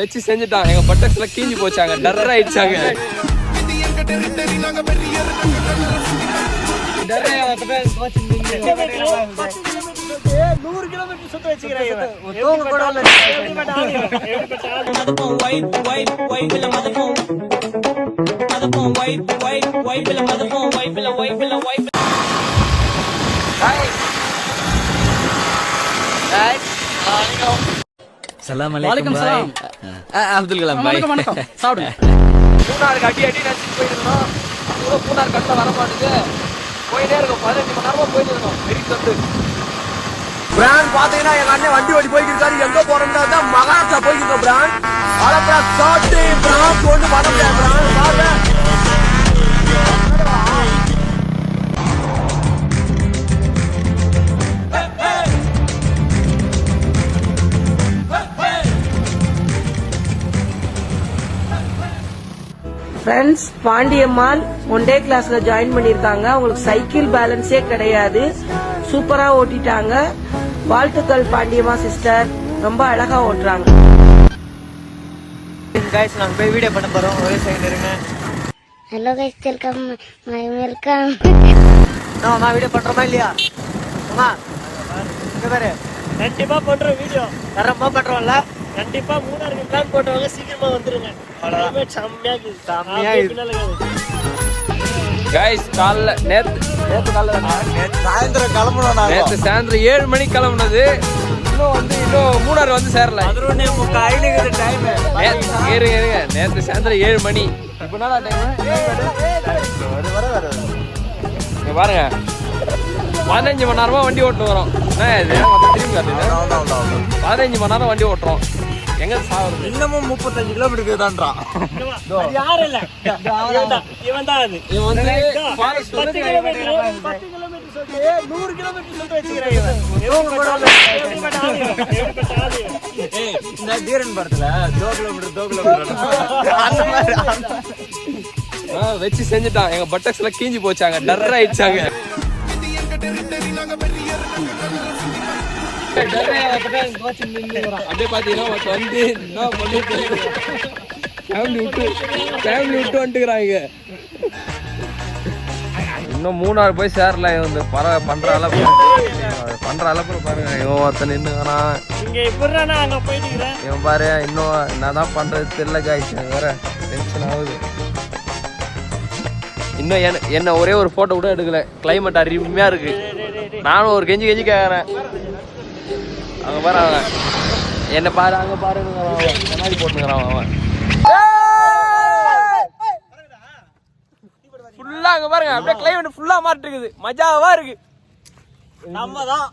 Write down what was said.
வச்சு செஞ்சுட்டான். எங்க பட்டக்ஸ்ல கீஞ்சி போச்சாங்க, டர் ஆயிடுச்சாங்க. அப்துல் கலாம் பாய். சாப்பிடுங்க. மூணாருக்கு அடி அடி நடிச்சுட்டு போயிருந்தோம். மூணார் கட்டில வர மாட்டேங்குது. போயிட்டே இருக்கும். 15 மணி நேரமா போயிட்டு இருக்கோம். வெறி தொட்டு பிராண்ட் பாத்தீங்கன்னா எங்க அண்ணன் வண்டி ஓடி போய்க்கு இருக்காரு. எங்க போறோம்னா மகாராஷ்டிரா போய்க்கிட்டோம். பிராண்ட் அழப்பா சாட்டி பிராண்ட் கொண்டு வர முடியாது. பிராண்ட் பாருங்க. ஃப்ரெண்ட்ஸ், பாண்டியம்மாள் ஒன் டே கிளாஸ்ல ஜாயின் பண்ணிருக்காங்க. அவங்களுக்கு சைக்கிள் பேலன்ஸே கிடையாது. சூப்பரா ஓட்டிட்டாங்க. வாழ்த்துக்கள் பாண்டியம்மா சிஸ்டர், ரொம்ப அழகா ஓட்டுறாங்க. गाइस நாங்க போய் வீடியோ பண்ண போறோம். ஒரே செகண்ட் இருங்க. Hello guys, welcome. நான் வீடியோ பண்றோமா இல்லையா? அம்மா இங்க பாரு. கண்டிப்பா பண்றோம் வீடியோ. தரமா பண்றோம்ல. கண்டிப்பா மூணாருக்கு பிளான் போட்டவங்க சீக்கிரமா வந்துருங்க. அவ்வளவுதான். செம்மையா இருக்கு. கைஸ் காலைல நேத்து காலைல சாயந்தரம் கிளம்பணும். நேத்து சாயந்தரம் 7 மணிக்கு கிளம்புனது. இன்னும் மூணார் வந்து சேரல. டைம் இருங்க. நேத்து சாயந்தரம் 7 மணி. இப்ப என்னடா டைம்? பாருங்க, 15 மணி நேரமா வண்டி ஓட்டு வரோம். திரும்பி காட்டுது. 15 மணி நேரம் வண்டி ஓட்டுறோம். எங்க சாவுறது? இன்னமும் 35 கிலோமீட்டருக்கு தான்றான். யாரும் இல்ல, இவன் தான். அது இவன் வந்து 10 கிலோமீட்டர் 100 கிலோமீட்டர் சொல்லிட்டு வச்சுக்கிறான். இந்த தீரன் படத்துல தோ கிலோமீட்டர் வச்சு செஞ்சுட்டான். எங்க பட்டக்ஸ்ல கீஞ்சி போச்சாங்க, டர் ஆயிடுச்சாங்க. அப்படியே பாத்தீங்கன்னா வந்து என்ன பண்ணிட்டு ஃபேமிலி விட்டு வந்துக்கிறாங்க. இன்னும் மூணாறு போய் சேரல. வந்து பண்ற அளவுக்கு பாருங்க. இவன் ஒருத்தன் நின்னுங்கிறான். இவன் பாரு, இன்னும் என்னதான் பண்றது தெரியல. காய்ச்சி வேற டென்ஷன் ஆகுது. இன்னும் என்ன ஒரே ஒரு போட்டோ கூட எடுக்கல. கிளைமேட் அருமையா இருக்கு. நானும் ஒரு கெஞ்சி கேட்கறேன். அங்க பாரு, அவன் என்ன பாரு, அங்க பாரு, கண்ணாடி போட்டுக்கிறான் அவன். ஃபுல்லா அங்க பாருங்க, அப்படியே கிளைமேட் ஃபுல்லா மாறிட்டு இருக்குது. மஜாவா இருக்கு. நம்ம தான்